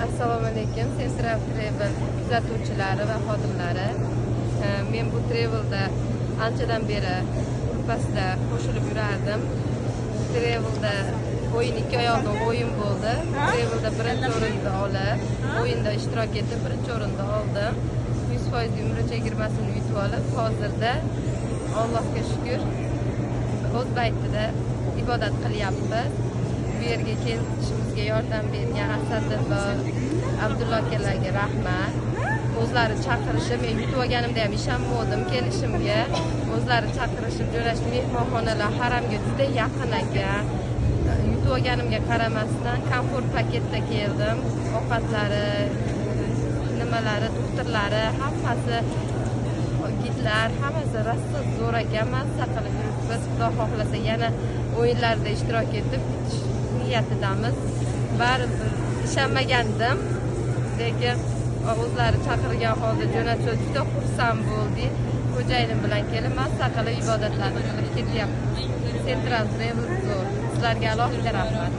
Assalomu alaykum, Central Travel kuzatuvchilari va xodimlari. Men bu travelda anchadan beri gruppasida qo'shilib yurardim. Travelda o'yin 2 oy oldin o'yin bo'ldi. Travelda birinchi o'rinda olib, o'yinda ishtirok etib birinchi o'rinda oldim. 100% umra chegirmasini yutib olib, hozirda Allohga shukr o'z baytida ibodat qilyapmiz. Bu yerga kelishimizga yordam bergan Asadillo, Abdulla akalarga rahmat. O'zlari chaqirishib, men yutib olganimda ham ishonmadim kelishimga. O'zlari chaqirishib joylashdi. Mehmonxonalar haramga juda yaqin ekan. Yutib olganimga qaramasdan komfort paketda keldim. Ovqatlari, nimalari, doktorlari, hammasi, gidlar, hammasi rosa zo'r ekan. Mazza qilib yuribmiz. Xudo xohlasa yana o'yinlarda ishtirok etib niyatidamiz. Baribir ishonmagandim, lekin o'zlari chaqirgan holda jo'natib juda xursand bo'ldik. Xo'jayinim bilan kelib mazza qilib ibodatlarni qilib ketyapmiz. Central Travel zo'r. Sizlarga alohida rahmat.